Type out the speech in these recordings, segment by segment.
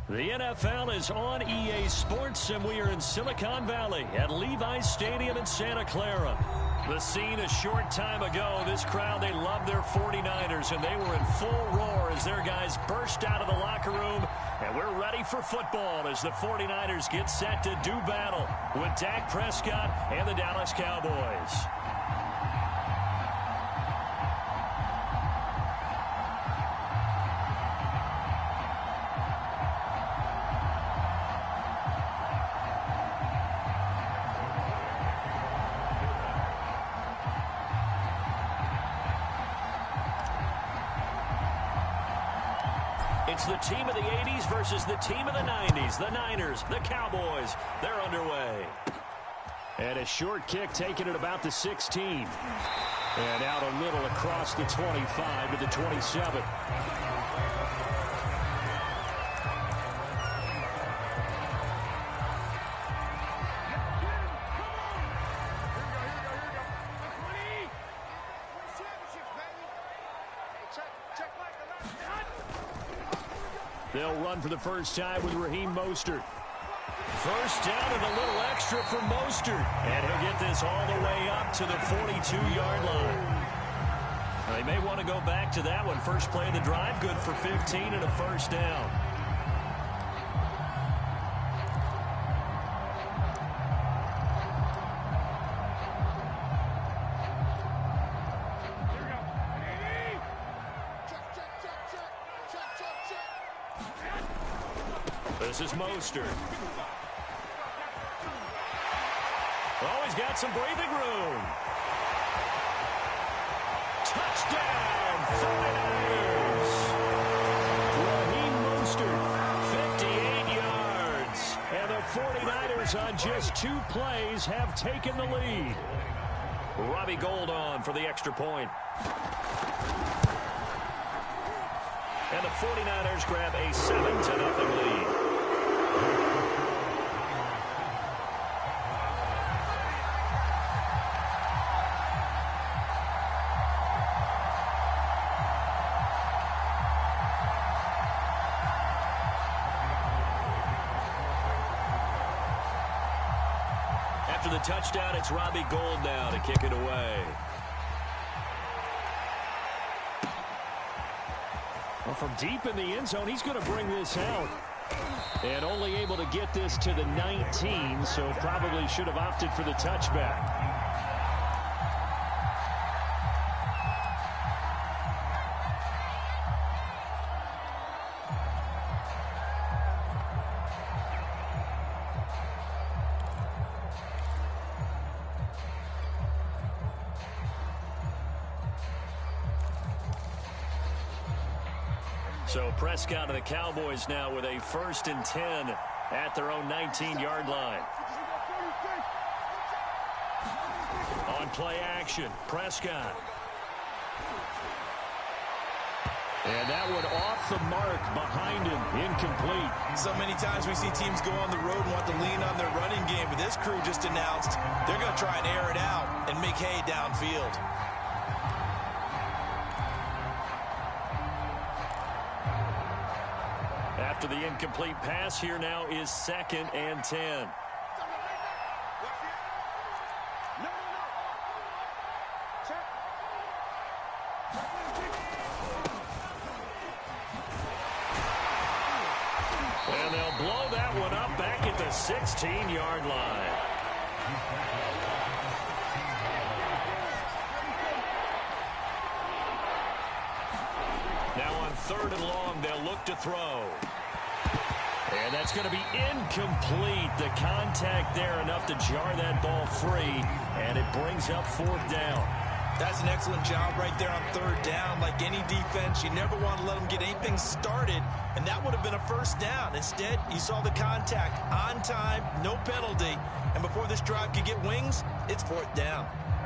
The NFL is on EA Sports, and we are in Silicon Valley at Levi's Stadium in Santa Clara. The scene a short time ago, this crowd, they love their 49ers, and they were in full roar as their guys burst out of the locker room. And we're ready for football as the 49ers get set to do battle with Dak Prescott and the Dallas Cowboys. It's the team of the 80s versus the team of the 90s. The Niners, the Cowboys, they're underway. And a short kick taken at about the 16. And out a little across the 25 to the 27. They'll run for the first time with Raheem Mostert. First down and a little extra for Mostert. And he'll get this all the way up to the 42-yard line. They may want to go back to that one. First play of the drive, good for 15 and a first down. This is Mostert. Oh, he's got some breathing room. Touchdown, 49ers. Raheem Mostert, 58 yards. And the 49ers on just 2 plays have taken the lead. Robbie Gould on for the extra point. And the 49ers grab a 7-0 lead. After the touchdown, it's Robbie Gould now to kick it away. Well, from deep in the end zone, he's going to bring this out. And only able to get this to the 19, so probably should have opted for the touchback. So Prescott and the Cowboys now with a 1st and 10 at their own 19-yard line. On play action, Prescott. And that one off the mark behind him, incomplete. So many times we see teams go on the road and want to lean on their running game, but this crew just announced they're going to try and air it out and make hay downfield. After the incomplete pass, here now is 2nd and 10. And they'll blow that one up back at the 16-yard line. Now on 3rd and long, they'll look to throw. And that's going to be incomplete. The contact there enough to jar that ball free, and it brings up 4th down. That's an excellent job right there on 3rd down. Like any defense, you never want to let them get anything started, and that would have been a 1st down. Instead, you saw the contact on time, no penalty, and before this drive could get wings, it's 4th down.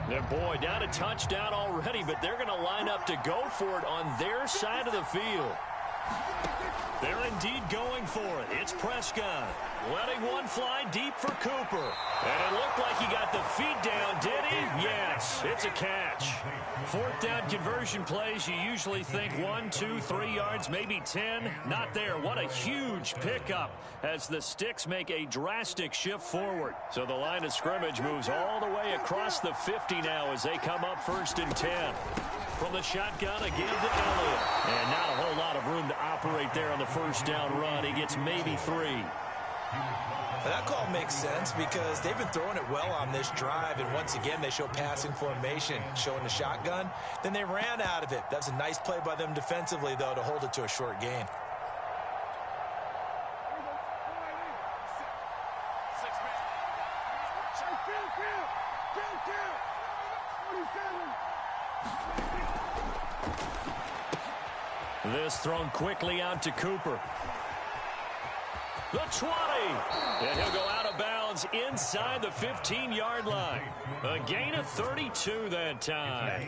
And boy, down a touchdown already, but they're going to line up to go for it on their side of the field. They're indeed going for it. It's Prescott. Letting one fly deep for Cooper. And it looked like he got the feet down, did he? Yes, it's a catch. Fourth down conversion plays, you usually think 1, 2, 3 yards, maybe 10. Not there. What a huge pickup as the Sticks make a drastic shift forward. So the line of scrimmage moves all the way across the 50 now as they come up 1st and 10. From the shotgun again to Elliott. And not a whole lot of room to operate there on the first down run. He gets maybe 3. That call makes sense because they've been throwing it well on this drive, and once again they show passing formation, showing the shotgun. Then they ran out of it. That's a nice play by them defensively, though, to hold it to a short gain. This thrown quickly out to Cooper. The 20. And he'll go out of bounds inside the 15-yard line. A gain of 32 that time.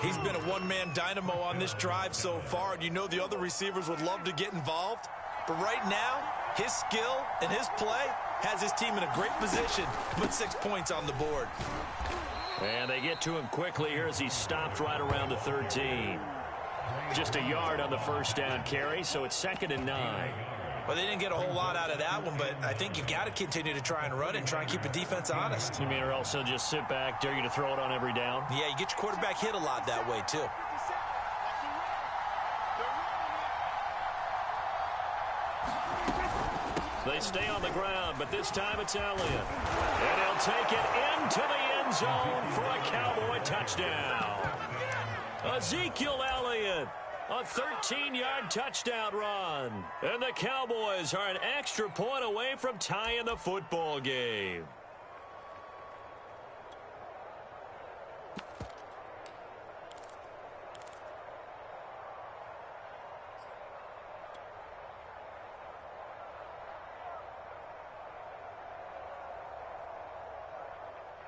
He's been a one-man dynamo on this drive so far, and you know the other receivers would love to get involved. But right now, his skill and his play has his team in a great position to put 6 points on the board. And they get to him quickly here as he stopped right around the 13. Just a yard on the first down carry, so it's 2nd and 9. Well, they didn't get a whole lot out of that one, but I think you've got to continue to try and run it and try and keep the defense honest. You mean, or else they'll just sit back, dare you to throw it on every down? Yeah, you get your quarterback hit a lot that way, too. They stay on the ground, but this time it's Elliott. And he'll take it into the end zone for a Cowboy touchdown. Ezekiel Elliott, a 13-yard touchdown run. And the Cowboys are an extra point away from tying the football game.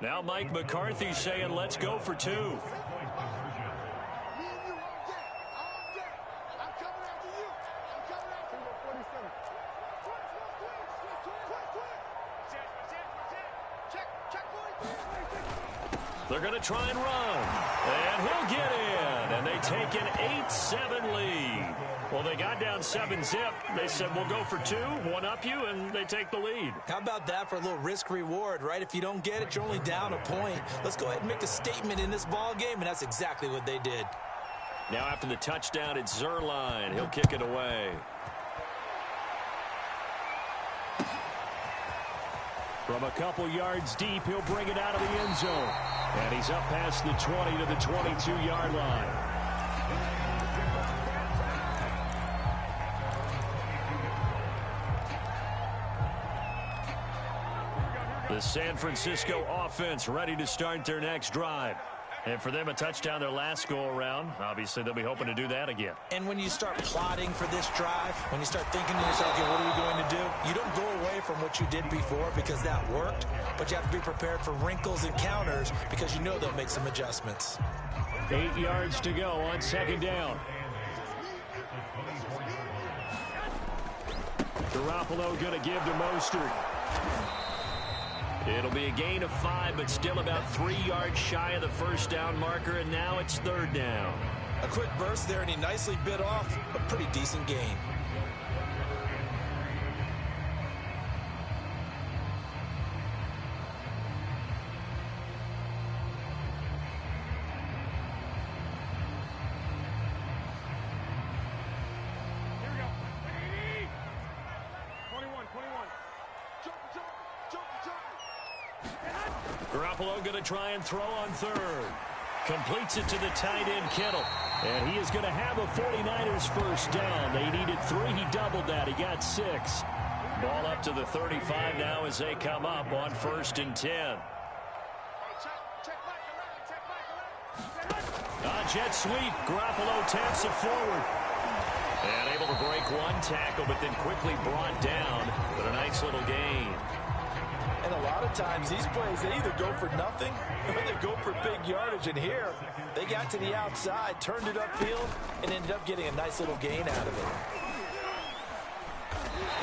Now Mike McCarthy saying, let's go for 2. They're going to try and run. And he'll get in. And they take an 8-7 lead. Well, they got down 7-zip. They said, we'll go for 2, one up you, and they take the lead. How about that for a little risk-reward, right? If you don't get it, you're only down a point. Let's go ahead and make a statement in this ball game, and that's exactly what they did. Now after the touchdown, it's Zerline. He'll kick it away. From a couple yards deep, he'll bring it out of the end zone. And he's up past the 20 to the 22-yard line. The San Francisco offense ready to start their next drive. And for them, a touchdown their last go-around. Obviously, they'll be hoping to do that again. And when you start plotting for this drive, when you start thinking to yourself, okay, what are we going to do? You don't go away from what you did before because that worked, but you have to be prepared for wrinkles and counters because you know they'll make some adjustments. 8 yards to go on 2nd down. Garoppolo going to give to Mostert. It'll be a gain of 5, but still about 3 yards shy of the first down marker, and now it's 3rd down. A quick burst there, and he nicely bit off a pretty decent gain. Garoppolo going to try and throw on 3rd. Completes it to the tight end, Kittle. And he is going to have a 49ers first down. They needed 3. He doubled that. He got 6. Ball up to the 35 now as they come up on 1st and 10. Jet sweep. Garoppolo taps it forward. And able to break one tackle, but then quickly brought down. But a nice little gain. And a lot of times these plays, they either go for nothing or they go for big yardage. And here, they got to the outside, turned it upfield, and ended up getting a nice little gain out of it.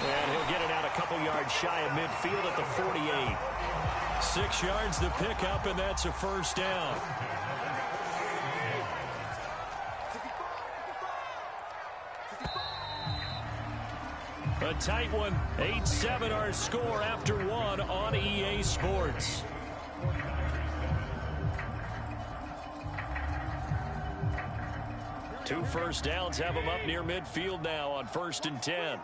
And he'll get it out a couple yards shy of midfield at the 48. 6 yards to pick up, and that's a first down. A tight one. 8-7 our score after one on EA Sports. Two first downs have them up near midfield now on 1st and 10.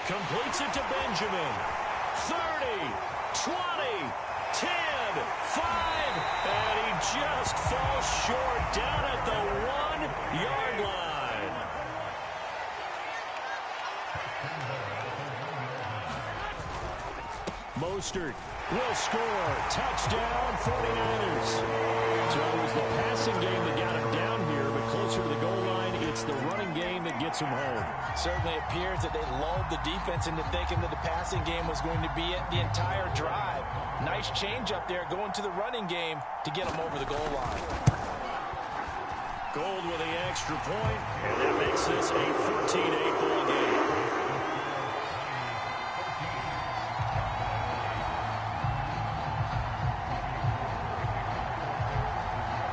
Completes it to Benjamin. 30, 20, 10, 5, and he just falls short down at the 1-yard line. Mostert will score. Touchdown, 49ers. So it was the passing game that got him down here, but closer to the goal line, it's the running game that gets him home. Certainly appears that they lulled the defense into thinking that the passing game was going to be it the entire drive. Nice change up there going to the running game to get them over the goal line. Gold with the extra point, and that makes this a 14-8 ball game.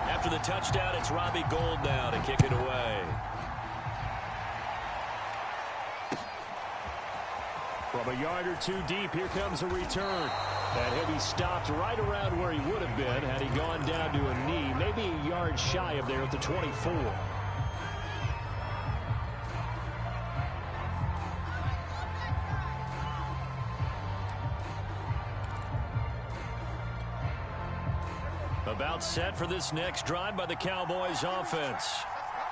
After the touchdown, it's Robbie Gould now to kick it away. From a yard or two deep, here comes a return. And he'll be stopped right around where he would have been had he gone down to a knee, maybe a yard shy of there at the 24. About set for this next drive by the Cowboys offense.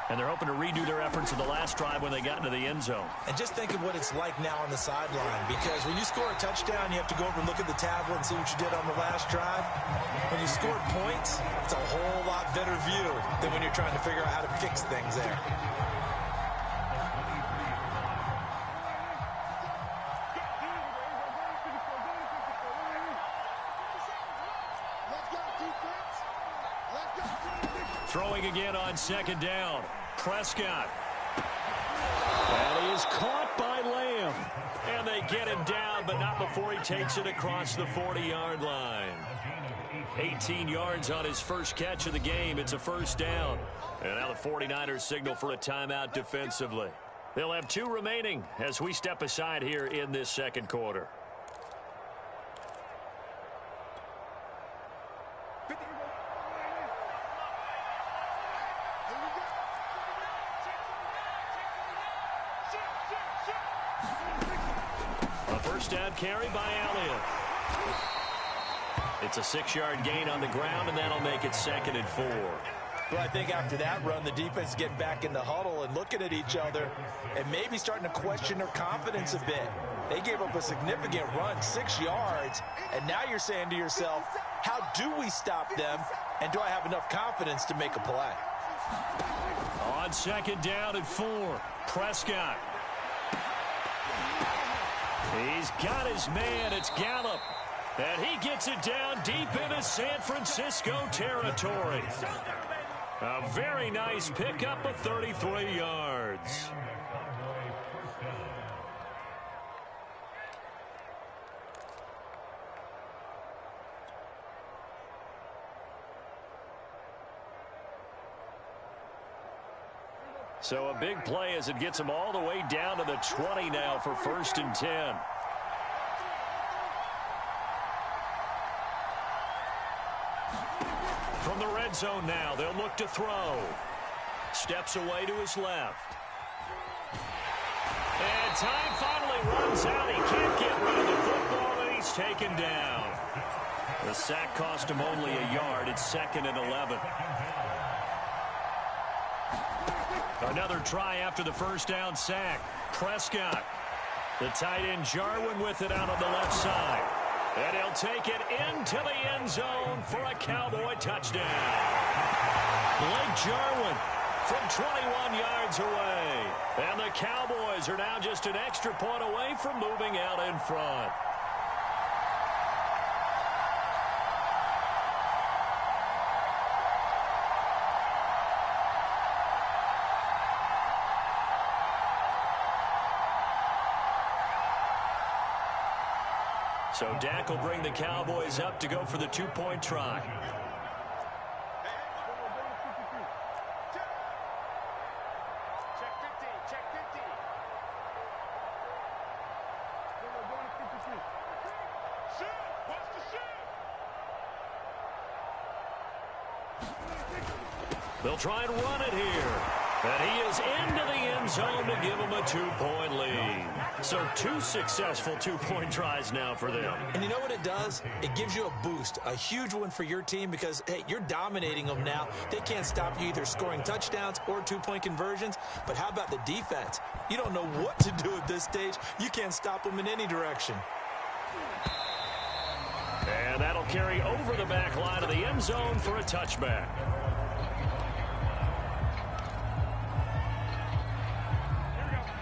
And they're hoping to redo their efforts of the last drive when they got into the end zone. And just think of what it's like now on the sideline, because when you score a touchdown, you have to go over and look at the tablet and see what you did on the last drive. When you score points, it's a whole lot better view than when you're trying to figure out how to fix things there. Throwing again on 2nd down. Prescott. And he is caught by Lamb. And they get him down, but not before he takes it across the 40-yard line. 18 yards on his first catch of the game. It's a first down. And now the 49ers signal for a timeout defensively. They'll have 2 remaining as we step aside here in this second quarter. Down carry by Elliott. It's a 6-yard gain on the ground, and that'll make it 2nd and 4. Well, I think after that run, the defense getting back in the huddle and looking at each other and maybe starting to question their confidence a bit. They gave up a significant run, 6 yards, and now you're saying to yourself, how do we stop them, and do I have enough confidence to make a play? On 2nd down and 4, Prescott. He's got his man. It's Gallup. And he gets it down deep into San Francisco territory. A very nice pickup of 33 yards. So a big play as it gets them all the way down to the 20 now for 1st and 10. From the red zone now, they'll look to throw. Steps away to his left. And time finally runs out. He can't get rid of the football, and he's taken down. The sack cost him only a yard. It's 2nd and 11. Another try after the first down sack. Prescott. The tight end Jarwin with it out on the left side. And he'll take it into the end zone for a Cowboy touchdown. Blake Jarwin from 21 yards away. And the Cowboys are now just an extra point away from moving out in front. So Dak will bring the Cowboys up to go for the two-point try. They'll try and run it here. And he is into the end zone to give them a two-point lead. So 2 successful two-point tries now for them. And you know what it does? It gives you a boost, a huge one for your team because, hey, you're dominating them now. They can't stop you either scoring touchdowns or two-point conversions. But how about the defense? You don't know what to do at this stage. You can't stop them in any direction. And that'll carry over the back line of the end zone for a touchback.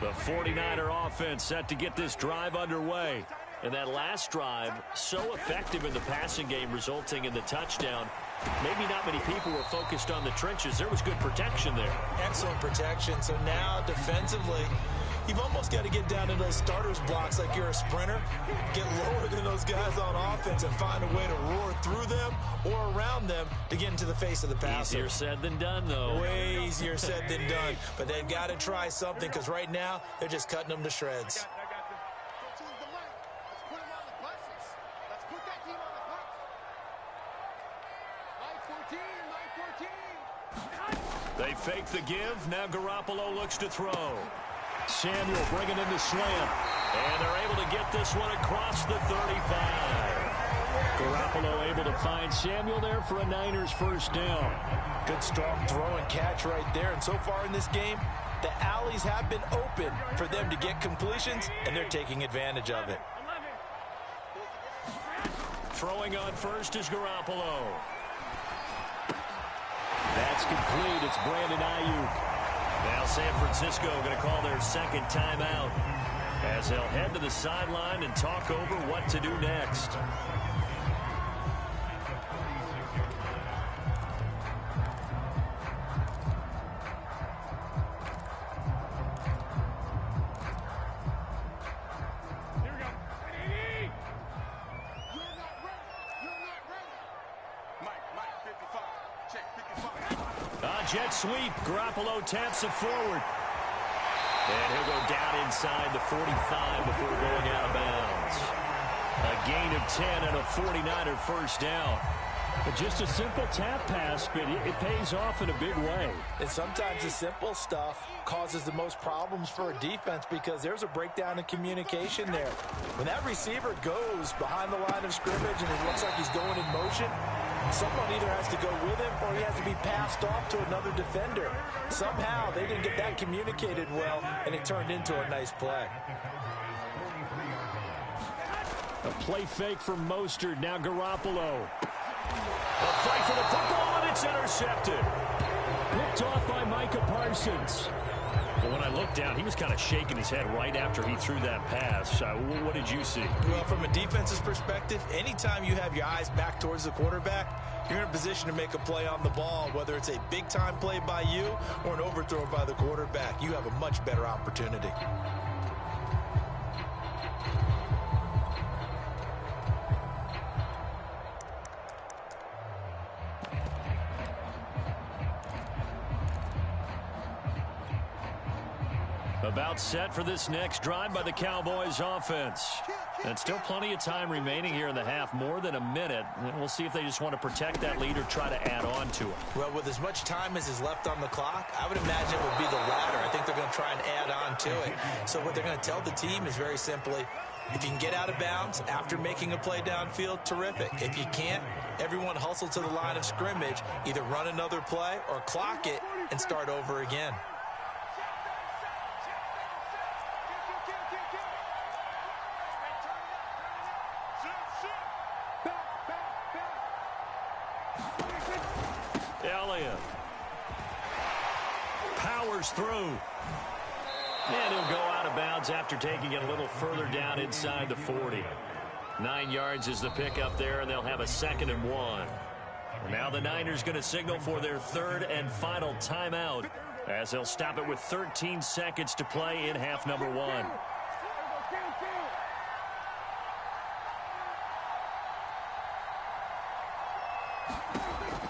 The 49er offense set to get this drive underway. And that last drive, so effective in the passing game, resulting in the touchdown. Maybe not many people were focused on the trenches. There was good protection there. Excellent protection. So now defensively, you've almost got to get down to those starters blocks like you're a sprinter. Get lower than those guys on offense and find a way to roar through them or around them to get into the face of the passer. Easier said than done, though. Way easier said than done. But they've got to try something because right now they're just cutting them to shreds. They fake the give. Now Garoppolo looks to throw. Samuel bringing in the slant. And they're able to get this one across the 35. Garoppolo able to find Samuel there for a Niners first down. Good strong throw and catch right there. And so far in this game, the alleys have been open for them to get completions, and they're taking advantage of it. Throwing on first is Garoppolo. That's complete. It's Brandon Ayuk. Now San Francisco going to call their second timeout as they'll head to the sideline and talk over what to do next. Jet sweep. Garoppolo taps it forward. And he'll go down inside the 45 before going out of bounds. A gain of 10 and a 49er first down. But just a simple tap pass, but it pays off in a big way. And sometimes the simple stuff causes the most problems for a defense because there's a breakdown in communication there. When that receiver goes behind the line of scrimmage and it looks like he's going in motion, someone either has to go with him or he has to be passed off to another defender. Somehow they didn't get that communicated well, and it turned into a nice play. A play fake from Mostert. Now Garoppolo. A fight for the football, and it's intercepted. Picked off by Micah Parsons. But when I looked down, he was kind of shaking his head right after he threw that pass. What did you see? Well, from a defense's perspective, anytime you have your eyes back towards the quarterback, you're in a position to make a play on the ball, whether it's a big-time play by you or an overthrow by the quarterback. You have a much better opportunity. About set for this next drive by the Cowboys offense. And still plenty of time remaining here in the half, more than a minute. And we'll see if they just want to protect that lead or try to add on to it. Well, with as much time as is left on the clock, I would imagine it would be the latter. I think they're going to try and add on to it. So what they're going to tell the team is very simply, if you can get out of bounds after making a play downfield, terrific. If you can't, everyone hustle to the line of scrimmage, either run another play or clock it and start over again. Elliott powers through. And he'll go out of bounds after taking it a little further down inside the 40. 9 yards is the pickup there, and they'll have a 2nd and 1. Now the Niners going to signal for their 3rd and final timeout, as they'll stop it with 13 seconds to play in half number 1.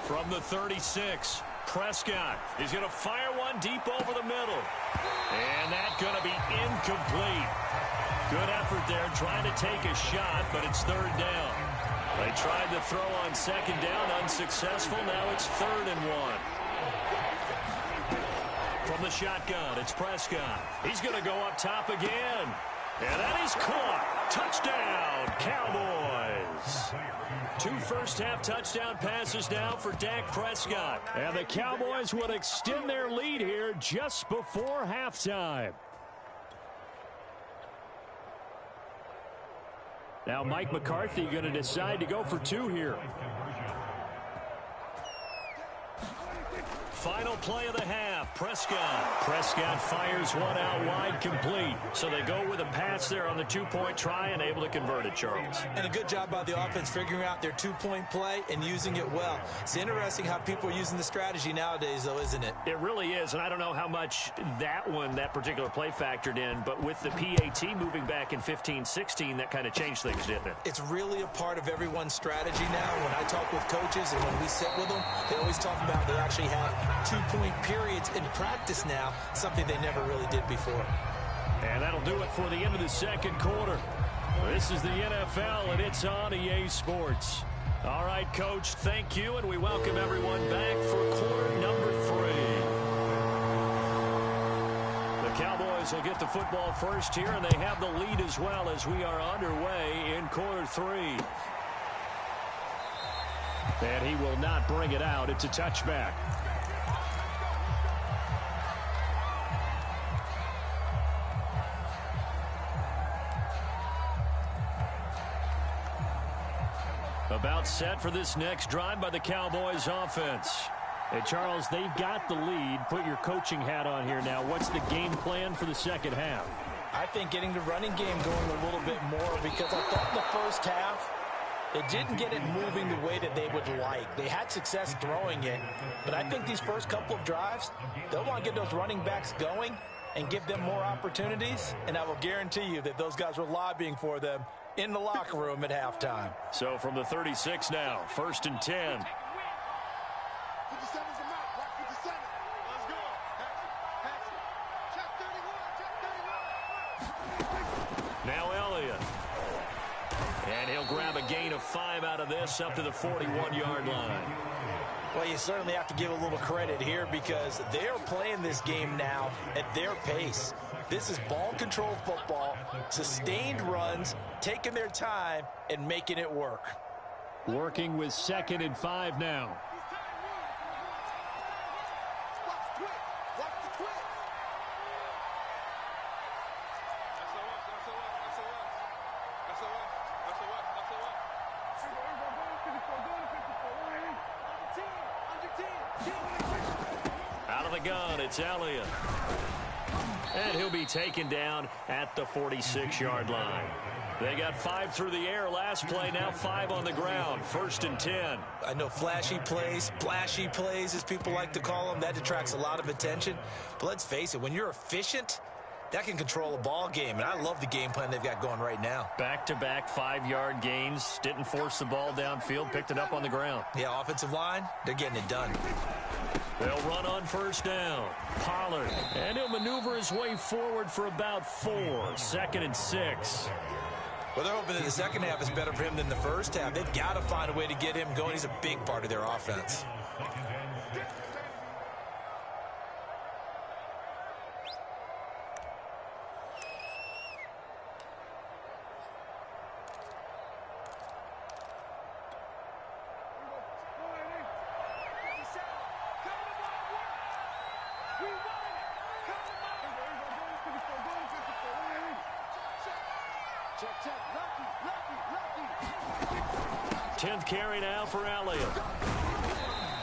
From the 36, Prescott is going to fire one deep over the middle. And that's going to be incomplete. Good effort there trying to take a shot, but it's 3rd down. They tried to throw on 2nd down, unsuccessful. Now it's 3rd and 1. From the shotgun, it's Prescott. He's going to go up top again. And that is caught. Touchdown, Cowboys. 2 first-half touchdown passes now for Dak Prescott. And the Cowboys will extend their lead here just before halftime. Now Mike McCarthy going to decide to go for 2 here. Final play of the half, Prescott. Prescott fires one out wide, complete. So they go with a pass there on the 2-point try and able to convert it, Charles. And a good job by the offense figuring out their 2-point play and using it well. It's interesting how people are using the strategy nowadays, though, isn't it? It really is, and I don't know how much that particular play factored in, but with the PAT moving back in 15-16, that kind of changed things, didn't it? It's really a part of everyone's strategy now. When I talk with coaches and when we sit with them, they always talk about they actually have 2-point periods in practice now, something they never really did before. And that'll do it for the end of the 2nd quarter. This is the NFL, and it's on EA Sports. All right, Coach, thank you, and we welcome everyone back for quarter number 3. The Cowboys will get the football first here, and they have the lead as well as we are underway in quarter 3. And he will not bring it out. It's a touchback. About set for this next drive by the Cowboys offense. Hey, Charles, they've got the lead. Put your coaching hat on here now. What's the game plan for the 2nd half? I think getting the running game going a little bit more, because I thought in the first half they didn't get it moving the way that they would like. They had success throwing it, but I think these first couple of drives, they'll want to get those running backs going and give them more opportunities, and I will guarantee you that those guys were lobbying for them in the locker room at halftime. So from the 36 now, 1st and 10. Now Elliott. And he'll grab a gain of 5 out of this up to the 41-yard line. Well, you certainly have to give a little credit here because they're playing this game now at their pace. This is ball-controlled football, sustained runs, taking their time, and making it work. Working with 2nd and 5 now. Out of the gun, it's Elliott. And he'll be taken down at the 46-yard line. They got 5 through the air last play, now 5 on the ground. 1st and 10. I know flashy plays, splashy plays, as people like to call them, that attracts a lot of attention. But let's face it, when you're efficient, that can control a ball game. And I love the game plan they've got going right now. Back-to-back 5-yard gains. Didn't force the ball downfield, picked it up on the ground. Yeah, offensive line, they're getting it done. They'll run on 1st down. Pollard. And he'll maneuver his way forward for about 4. 2nd and 6. Well, they're hoping that the 2nd half is better for him than the 1st half. They've got to find a way to get him going. He's a big part of their offense. Carry now for Elliott.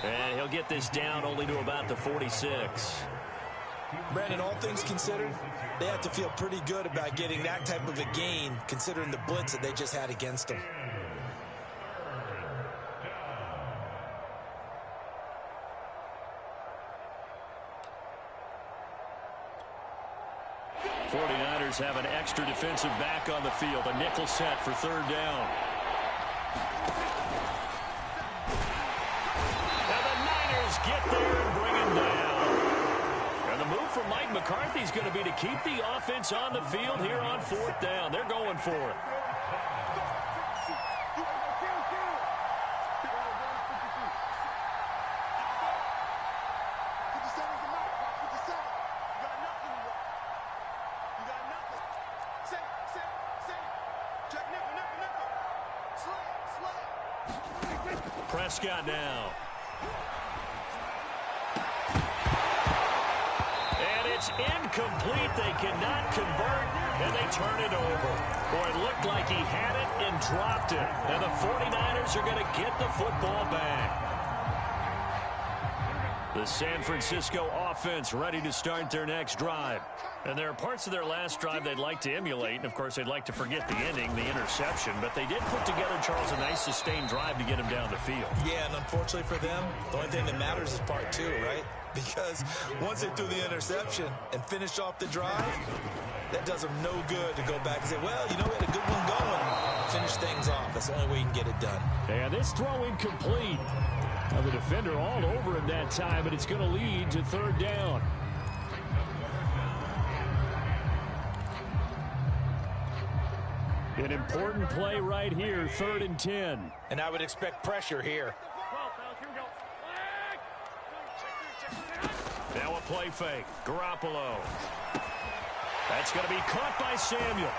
And he'll get this down only to about the 46. Brandon, all things considered, they have to feel pretty good about getting that type of a gain, considering the blitz that they just had against them. Have an extra defensive back on the field. A nickel set for third down. And the Niners get there and bring him down. And the move from Mike McCarthy is going to be to keep the offense on the field here on fourth down. They're going for it. Prescott now. And it's incomplete. They cannot convert, and they turn it over. Boy, it looked like he had it and dropped it. And the 49ers are going to get the football back. The San Francisco offense ready to start their next drive. And there are parts of their last drive they'd like to emulate. And, of course, they'd like to forget the ending, the interception. But they did put together, Charles, a nice sustained drive to get him down the field. Yeah, and unfortunately for them, the only thing that matters is part two, right? Because once they threw the interception and finished off the drive, that does them no good to go back and say, well, you know, we had a good one going. Finish things off. That's the only way you can get it done. And this throw incomplete. The defender all over him that time, but it's going to lead to third down. An important play right here, 3rd and 10. And I would expect pressure here. Now a play fake. Garoppolo. That's going to be caught by Samuel.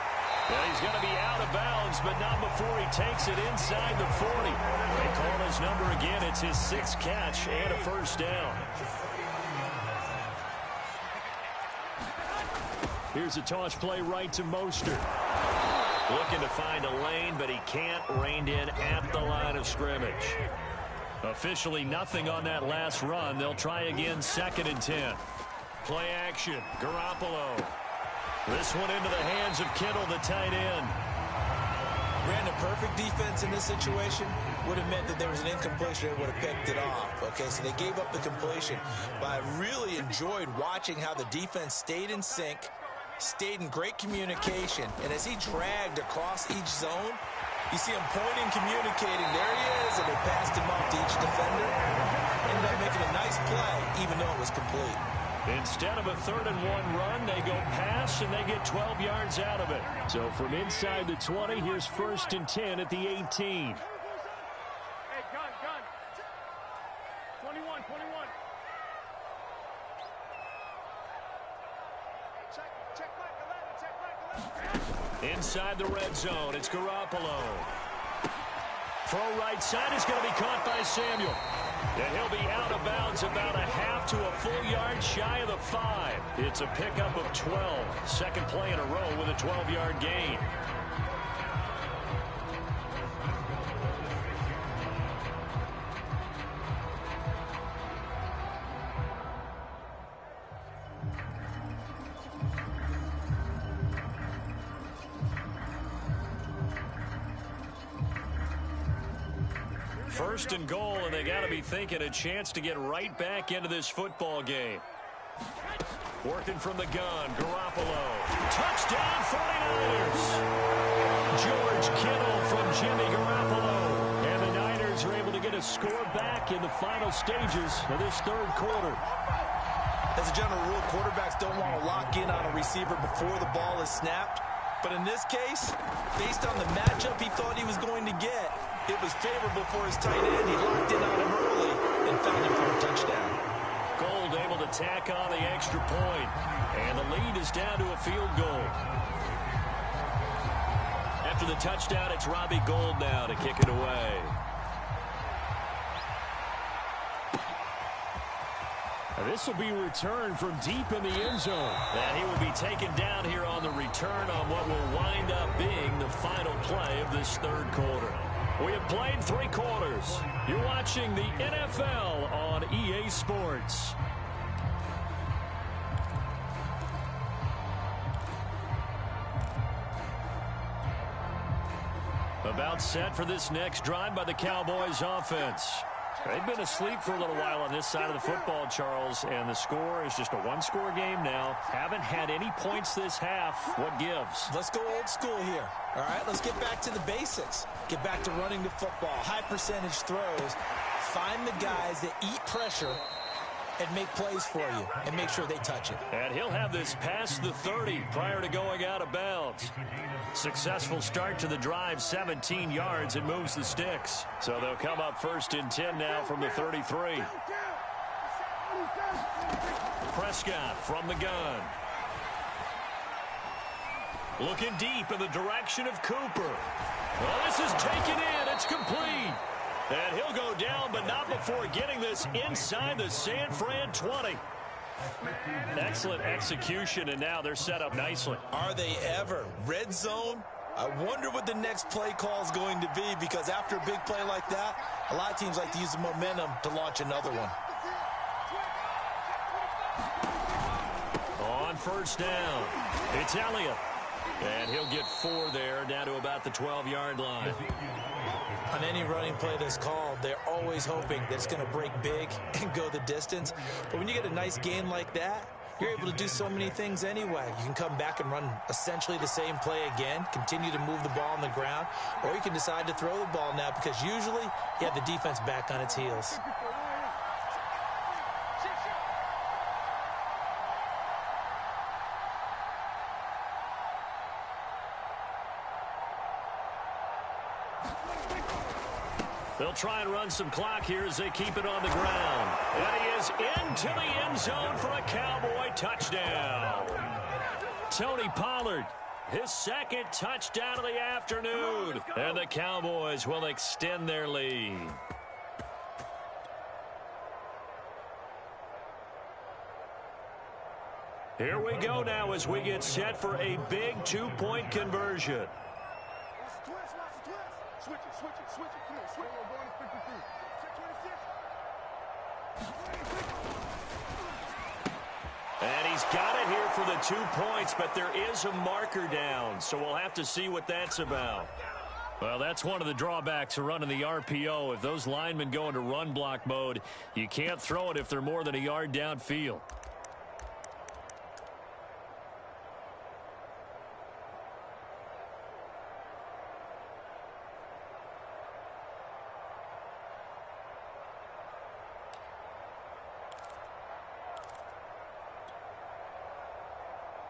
And he's going to be out of bounds, but not before he takes it inside the 40. They call his number again. It's his 6th catch and a first down. Here's a toss play right to Mostert. Looking to find a lane, but he can't. Reined in at the line of scrimmage. Officially nothing on that last run. They'll try again, 2nd and 10. Play action. Garoppolo. This one into the hands of Kittle, the tight end. Brandon, perfect defense in this situation would have meant that there was an incompletion and would have picked it off. Okay, so they gave up the completion. But I really enjoyed watching how the defense stayed in sync, stayed in great communication, and as he dragged across each zone, you see him pointing, communicating. There he is, and they passed him off to each defender. Ended up making a nice play, even though it was complete. Instead of a 3rd and 1 run, they go pass, and they get 12 yards out of it. So from inside the 20, here's 1st and 10 at the 18. Hey, gun. 21. Check back 11. Inside the red zone, it's Garoppolo. Throw right side is going to be caught by Samuel. And he'll be out of bounds about a half to a full yard shy of the 5. It's a pickup of 12. 2nd play in a row with a 12-yard gain. First and goal, and they got to be thinking a chance to get right back into this football game. Working from the gun, Garoppolo. Touchdown, 49ers! George Kittle from Jimmy Garoppolo. And the Niners are able to get a score back in the final stages of this 3rd quarter. As a general rule, quarterbacks don't want to lock in on a receiver before the ball is snapped. But in this case, based on the matchup he thought he was going to get, it was favorable for his tight end. He locked in on him early and found him for a touchdown. Gold able to tack on the extra point. And the lead is down to a field goal. After the touchdown, it's Robbie Gould now to kick it away. This will be returned from deep in the end zone. And he will be taken down here on the return on what will wind up being the final play of this 3rd quarter. We have played 3 quarters. You're watching the NFL on EA Sports. About set for this next drive by the Cowboys offense. They've been asleep for a little while on this side of the football, Charles, and the score is just a one-score game now. Haven't had any points this half. What gives? Let's go old school here. All right, let's get back to the basics. Get back to running the football, high percentage throws. Find the guys that eat pressure and make plays for you and make sure they touch it. And he'll have this past the 30 prior to going out of bounds. Successful start to the drive, 17 yards, and moves the sticks. So they'll come up 1st and 10 now from the 33. Prescott from the gun. Looking deep in the direction of Cooper. Well, this is taken in. It's complete. And he'll go down, but not before getting this inside the San Fran 20. Excellent execution, and now they're set up nicely. Are they ever? Red zone? I wonder what the next play call is going to be, because after a big play like that, a lot of teams like to use the momentum to launch another one. On 1st down, it's Elliott. And he'll get 4 there, down to about the 12-yard line. On any running play that's called, they're always hoping that it's going to break big and go the distance. But when you get a nice gain like that, you're able to do so many things anyway. You can come back and run essentially the same play again, continue to move the ball on the ground, or you can decide to throw the ball now, because usually you have the defense back on its heels. They'll try and run some clock here as they keep it on the ground. And he is into the end zone for a Cowboy touchdown. Tony Pollard, his 2nd touchdown of the afternoon. And the Cowboys will extend their lead. Here we go now as we get set for a big 2-point conversion. Switch it. Come on, switch. We're going to 53. Check 26. And he's got it here for the 2 points, but there is a marker down, so we'll have to see what that's about. Well, that's one of the drawbacks of running the RPO. If those linemen go into run block mode, you can't throw it if they're more than a yard downfield.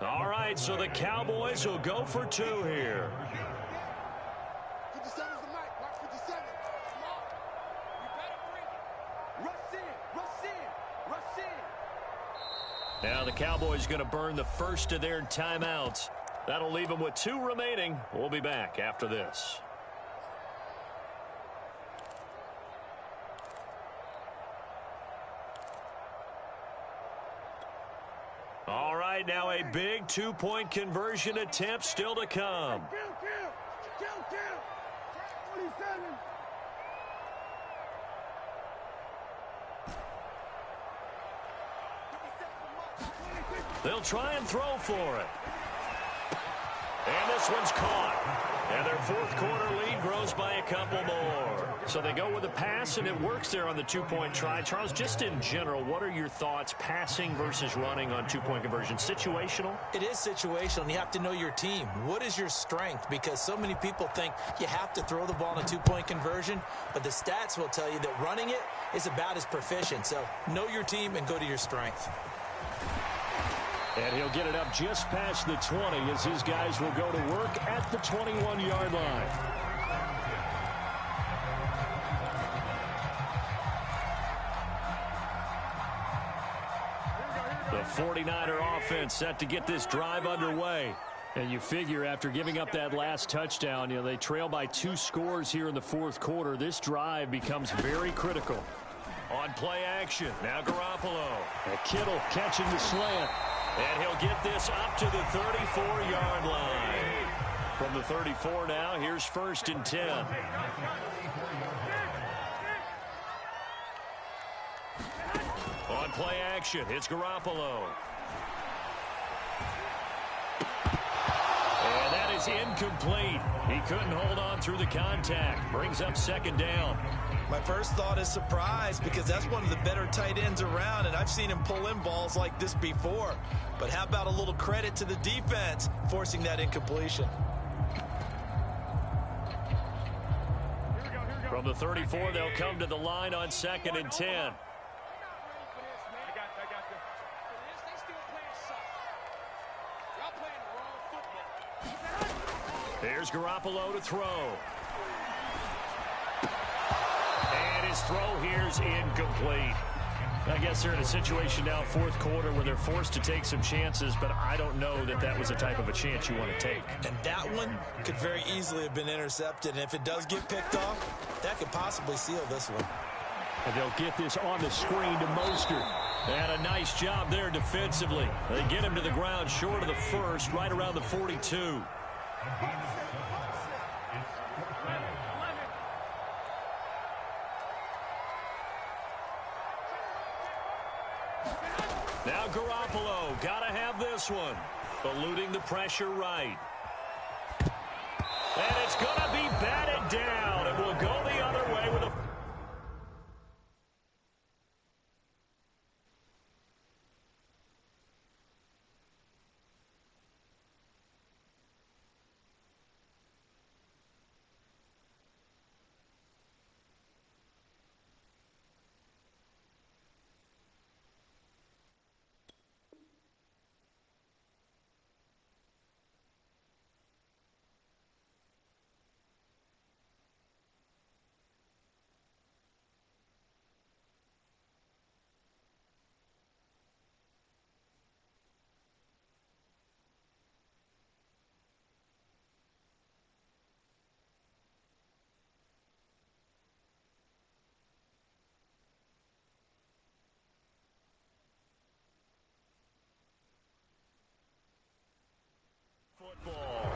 All right, so the Cowboys will go for 2 here. 57's the mic. Watch 57. Come on. You better bring it. Rush in. Now the Cowboys going to burn the first of their timeouts. That'll leave them with 2 remaining. We'll be back after this. All right, now a big 2-point conversion attempt still to come. Kill. 27. They'll try and throw for it. And this one's caught. And their 4th quarter lead grows by a couple more. So they go with a pass, and it works there on the 2-point try. Charles, just in general, what are your thoughts passing versus running on 2-point conversion? Situational? It is situational, and you have to know your team. What is your strength? Because so many people think you have to throw the ball in a 2-point conversion, but the stats will tell you that running it is about as proficient. So know your team and go to your strength. And he'll get it up just past the 20 as his guys will go to work at the 21-yard line. The 49er offense set to get this drive underway. And you figure after giving up that last touchdown, they trail by 2 scores here in the 4th quarter. This drive becomes very critical. On play action, now Garoppolo. And Kittle catching the slant. And he'll get this up to the 34-yard line. From the 34 now, here's 1st and 10. On play action, it's Garoppolo. And that is is incomplete. He couldn't hold on through the contact. Brings up second down. My first thought is surprise because that's one of the better tight ends around, and I've seen him pull in balls like this before. But how about a little credit to the defense forcing that incompletion? From the 34, they'll come to the line on 2nd and 10. Here's Garoppolo to throw. And his throw here's incomplete. I guess they're in a situation now, fourth quarter, where they're forced to take some chances, but I don't know that that was the type of a chance you want to take. And that one could very easily have been intercepted, and if it does get picked off, that could possibly seal this one. And they'll get this on the screen to Mostert. And a nice job there defensively. They get him to the ground short of the first, right around the 42. Now Garoppolo, gotta have this one. Eluding the pressure right. And it's gonna be batted down, and we'll go the other way with a... Football.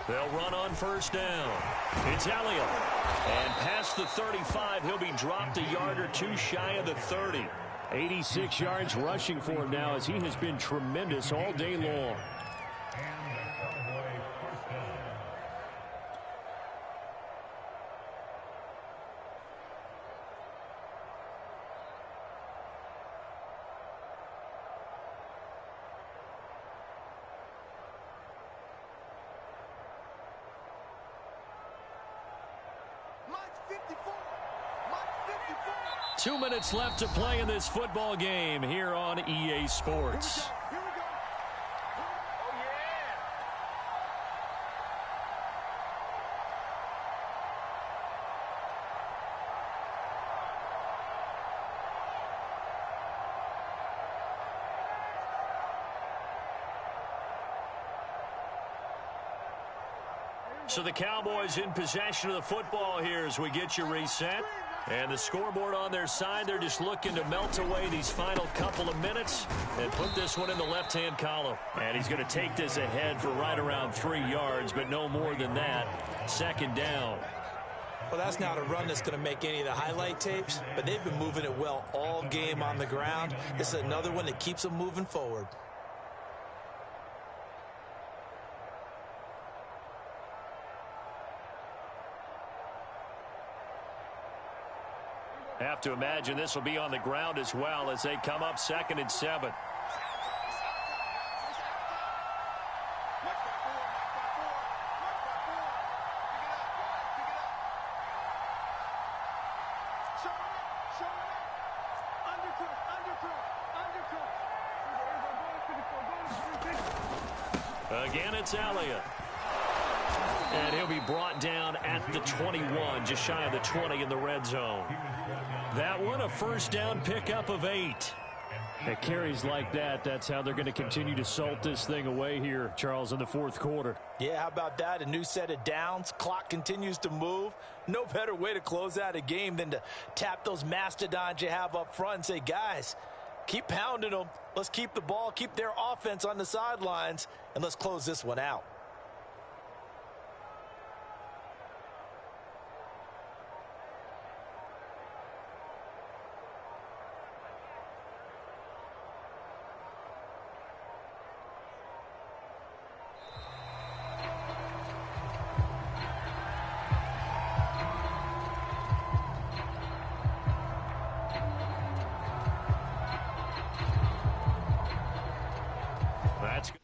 They'll run on first down. It's Elliott. And past the 35, he'll be dropped a yard or two shy of the 30. 86 yards rushing for him now, as he has been tremendous all day long. Mike 54. Mike 54. 2 minutes left to play in this football game here on EA Sports. Here we go. Oh, yeah. So the Cowboys in possession of the football here as we get you reset. And the scoreboard on their side, they're just looking to melt away these final couple of minutes and put this one in the left-hand column. And he's going to take this ahead for right around 3 yards, but no more than that. Second down. Well, that's not a run that's going to make any of the highlight tapes, but they've been moving it well all game on the ground. This is another one that keeps them moving forward. Have to imagine this will be on the ground as well as they come up 2nd and 7. Again, it's Elliott. And he'll be brought down at the 21, just shy of the 20 in the red zone. That one, a first down pickup of 8. At carries like that, that's how they're going to continue to salt this thing away here, Charles, in the fourth quarter. Yeah, how about that? A new set of downs. Clock continues to move. No better way to close out a game than to tap those mastodons you have up front and say, guys, keep pounding them. Let's keep the ball, keep their offense on the sidelines, and let's close this one out. That's good.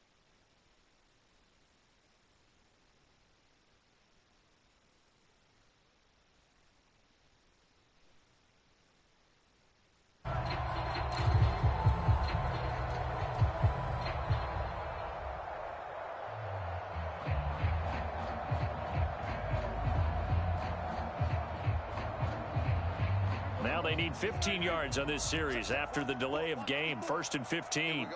Now they need 15 yards on this series after the delay of game. 1st and 15.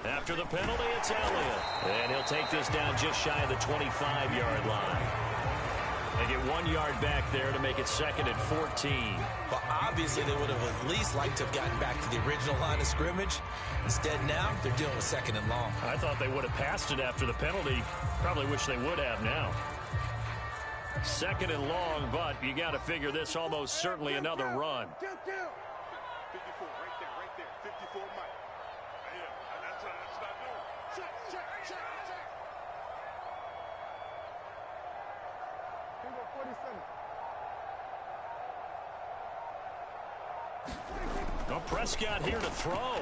After the penalty, it's Elliott. And he'll take this down just shy of the 25-yard line. They get 1 yard back there to make it 2nd and 14. Well, obviously, they would have at least liked to have gotten back to the original line of scrimmage. Instead, now, they're dealing with 2nd and long. I thought they would have passed it after the penalty. Probably wish they would have now. 2nd and long, but you got to figure this almost certainly another run. 54, right there, 54 Mike. Yeah, that's not doing. Check. Bingo 47. Well, Prescott here to throw.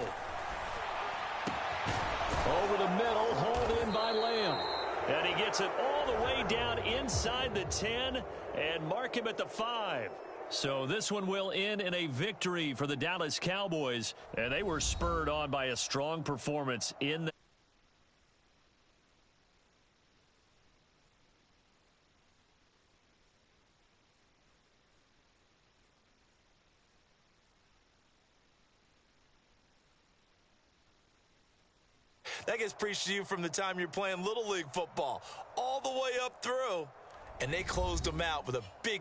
Over the middle, hauled in by Lamb. And he gets it all the way down inside the 10 and mark him at the 5. So this one will end in a victory for the Dallas Cowboys. And they were spurred on by a strong performance in the That gets preached to you from the time you're playing Little League football all the way up through. And they closed them out with a big